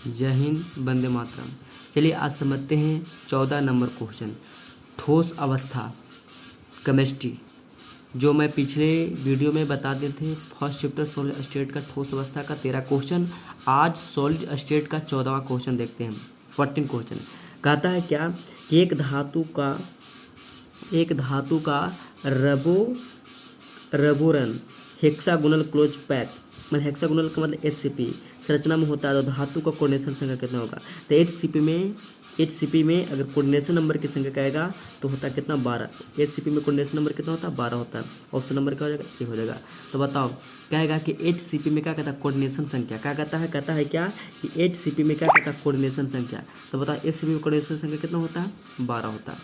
जय हिंद, वंदे मातरम। चलिए आज समझते हैं 14 नंबर क्वेश्चन, ठोस अवस्था केमिस्ट्री। जो मैं पिछले वीडियो में बता दिए थे, फर्स्ट चैप्टर सॉलिड स्टेट का ठोस अवस्था का 13 क्वेश्चन, आज सॉलिड स्टेट का 14वां क्वेश्चन देखते हैं। 14 क्वेश्चन कहता है क्या कि एक धातु का रबोरन हेक्सागोनल क्लोज पैक, मतलब हेक्सागोनल का मतलब HCP संरचना में होता है तो धातु का कोऑर्डिनेशन संख्या कितना होगा। तो HCP में अगर कोऑर्डिनेशन नंबर की संख्या कहेगा तो होता है कितना, 12। HCP में कोऑर्डिनेशन नंबर कितना होता है, 12 होता है। ऑप्शन नंबर क्या हो जाएगा, ए हो जाएगा। तो बताओ कहेगा कि HCP में क्या कहता है, कोऑर्डिनेशन संख्या क्या कहता है क्या कि HCP में क्या कहता है, कोऑर्डिनेशन संख्या। तो बताओ HCP में कोऑर्डिनेशन संख्या कितना होता है, 12 होता है।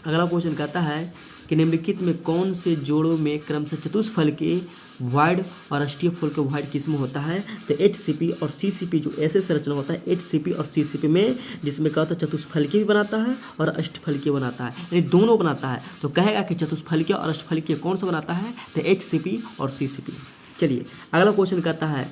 अगला क्वेश्चन कहता है कि निम्नलिखित में कौन से जोड़ों में क्रमशः चतुष्फलकीय वॉइड और अष्टफलकीय वॉइड किस्म होता है। तो HCP और CCP जो ऐसे संरचना होता है, HCP और CCP में जिसमें क्या होता है, चतुष्फलकीय भी बनाता है और अष्टफलकीय बनाता है, यानी दोनों बनाता है। तो कहेगा कि चतुष्फलकीय और अष्टफलकीय कौन सा बनाता है, तो HCP और CCP। चलिए अगला क्वेश्चन कहता है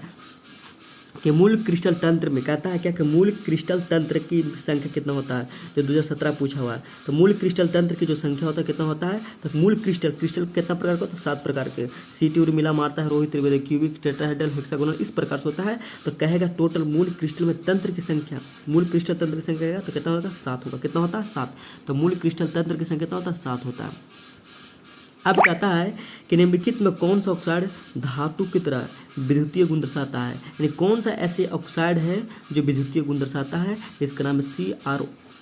कि मूल क्रिस्टल तंत्र में कहता है क्या कि मूल क्रिस्टल तंत्र की संख्या कितना होता है, जो 2017 पूछा हुआ है। तो मूल क्रिस्टल तंत्र की जो संख्या होता है कितना होता है, तो मूल क्रिस्टल कितना प्रकार का होता है, 7 प्रकार के। सीटी उर्मिला मारता है, Rohit Trivedi, cubic, tetrahedral, hexagonal, इस प्रकार से होता है। तो कहेगा टोटल मूल क्रिस्टल में तंत्र की संख्या, मूल क्रिस्टल तंत्र की संख्या कहेगा तो कितना होता है, 7 होगा। कितना होता है, 7। तो मूल क्रिस्टल तंत्र की संख्या कितना होता है, 7 होता है। अब कहता है कि निम्नलिखित में कौन सा ऑक्साइड धातु की तरह विद्युतीय गुण दर्शाता है, यानी कौन सा ऐसे ऑक्साइड है जो विद्युतीय गुण दर्शाता है। इसका नाम है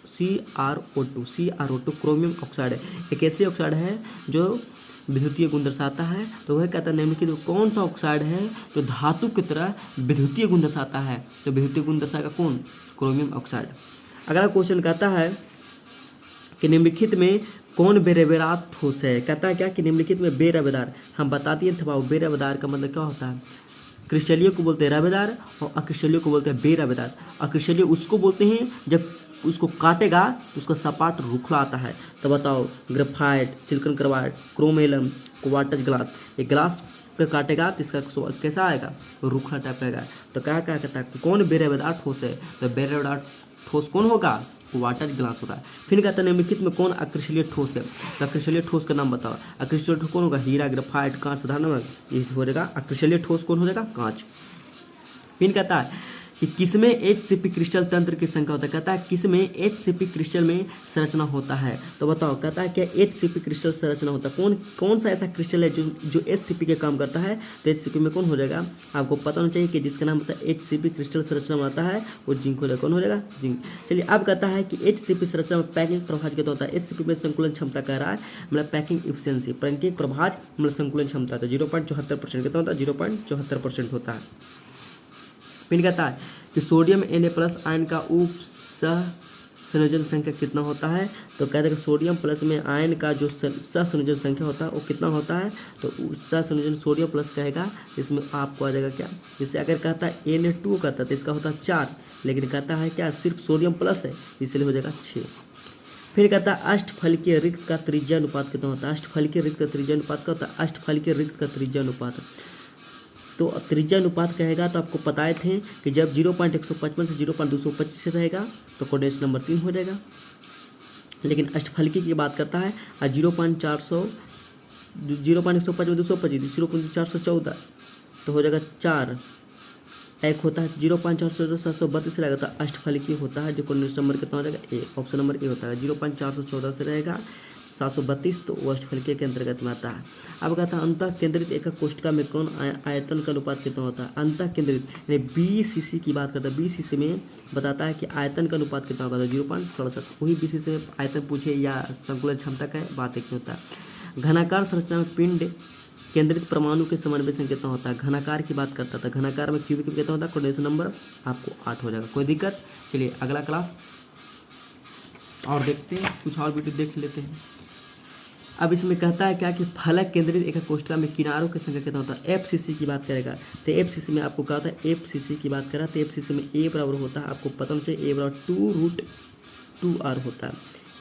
CrO2 क्रोमियम ऑक्साइड है। एक ऐसे ऑक्साइड है जो विद्युतीय गुण दर्शाता है। तो वह कहता है निम्नलिखित में कौन सा ऑक्साइड है जो धातु की तरह विद्युतीय गुण दर्शाता है। तो विद्युतीय गुण दर्शाएगा कौन, क्रोमियम ऑक्साइड। अगला क्वेश्चन कहता है कि निम्नलिखित में कौन बेरबेदार ठोस है। कहता है क्या कि निम्नलिखित में बेरबेदार, हम बता दिए थे बाबू बेरबेदार का मतलब क्या होता है। क्रिस्टलीय को बोलते हैं रबेदार और अक्रिस्टलीय को बोलते हैं बेरबेदार। अक्रिस्टलीय उसको बोलते हैं जब उसको काटेगा तो उसका सपाट रुखला आता है। तो बताओ graphite, silicon carbide, Chrome, quartz glass, ये ग्लास पे काटेगा तो इसका कैसा आएगा, रुखला टाइप आएगा। तो क्या कहता है कौन बेरबेदार ठोस है, तो बेरबेदार ठोस कौन होगा, वाटर ग्लास होगा। फिर कहता है निम्नलिखित में कौन अक्रिस्टलीय ठोस है। तो अक्रिस्टलीय ठोस का नाम बताओ। अक्रिस्टलीय ठोस कौन होगा, हीरा, ग्रेफाइट, कांच, साधारण, ये हो जाएगा। अक्रिस्टलीय ठोस कौन हो जाएगा, कांच। फिर कहता है कि किसमें HCP क्रिस्टल तंत्र की संख्या होता है। कहता है किसमें HCP क्रिस्टल में संरचना होता है। तो बताओ कहता है क्या HCP क्रिस्टल संरचना होता है, कौन सा ऐसा क्रिस्टल है जो HCP के काम करता है। तो HCP में कौन हो जाएगा, आपको पता होना चाहिए कि जिसका नाम होता है HCP क्रिस्टल संरचना बनाता है वो जिंक हो जाएगा। कौन हो जाएगा, जिंक। चलिए अब कहता है कि HCP संरचना में पैकिंग प्रभाज कितना होता है। HCP में संकुलन क्षमता कह रहा है, मतलब पैकिंग इफिशियंसी, पैकिंग प्रभाज मतलब संकुलन क्षमता। तो 0.74% कितना होता है, 0.74% होता है। फिर कहता है कि सोडियम Na+ आयन का उप संयोजन संख्या कितना होता है। तो कहते हैं कि सोडियम प्लस में आयन का जो संयोजन संख्या होता है वो कितना होता है। तो संयोजन सोडियम प्लस कहेगा, इसमें आपको आ जाएगा क्या, जैसे अगर कहता है Na2 कहता है तो इसका होता है 4, लेकिन कहता है क्या सिर्फ सोडियम प्लस है इसलिए हो जाएगा 6। फिर कहता है अष्टफलकीय रिक्त का त्रिज्या अनुपात कितना होता है। अष्टफलकीय रिक्त का त्रिज्या अनुपात क्या होता है, अष्टफलकीय रिक्त का त्रिज्या अनुपात। तो त्रिज्या अनुपात कहेगा तो आपको बताए थे कि जब 0.155 से 0.225 से रहेगा तो कोऑर्डिनेशन नंबर 3 हो जाएगा। लेकिन अष्टफलकी की बात करता है 0.155 225 0.414 तो हो जाएगा 4। एक होता है 0.414 732 से रहेगा तो अष्टफलकी होता है, जो कोऑर्डिनेशन नंबर कितना हो जाएगा, ए। ऑप्शन नंबर ए होता है। 0.414 से रहेगा 732 तो वो अष्टफलकीय के अंतर्गत में आता है। अब कहता है अंतः केंद्रित एकक कोष्ठिका में कौन आयतन का अनुपात कितना होता है। अंतः केंद्रित यानी BCC की बात करता है। BCC में बताता है कि आयतन का अनुपात कितना होगा, 0.67। वही BCC में आयतन पूछे या संकुलन क्षमता का बात एक होता है। घनाकार संरचना में पिंड केंद्रित परमाणु के समन्वय से कितना होता है, घनाकार की बात करता था। घनाकार में क्यूबिक में कितना होता है, कोऑर्डिनेशन नंबर आपको 8 हो जाएगा। कोई दिक्कत। चलिए अगला क्लास और देखते हैं, कुछ और वीडियो देख लेते हैं। अब इसमें कहता है क्या कि फलक केंद्रित एकक कोष्ठिका में किनारों की संख्या कितना होता है। FCC की बात करेगा तो FCC में आपको कहा था FCC की बात करा तो FCC में A बराबर होता है, आपको पता होना चाहिए A बराबर 2√2r होता है।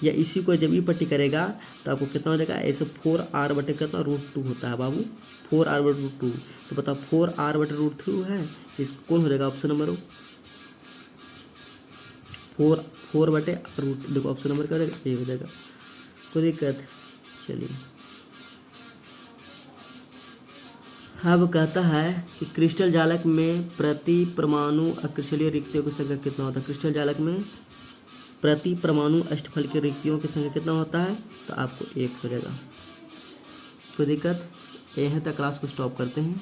या इसी को जब ई पट्टी करेगा तो आपको कितना हो जाएगा, ऐसे 4r बटे कितना √2 होता है बाबू, 4r बटे √2। तो बताओ 4r बटे √2 है, इस कौन हो जाएगा, ऑप्शन नंबर 4 बटे रूट, देखो ऑप्शन नंबर क्या हो जाएगा, ए हो जाएगा। कोई दिक्कत? चलिए अब कहता है कि क्रिस्टल जालक में प्रति परमाणु अक्रिस्टलीय रिक्तियों की संख्या कितना होता है। क्रिस्टल जालक में प्रति परमाणु अष्टफल की रिक्तियों की संख्या कितना होता है, तो आपको 1 हो जाएगा। कोई दिक्कत? यहीं तक क्लास को स्टॉप करते हैं।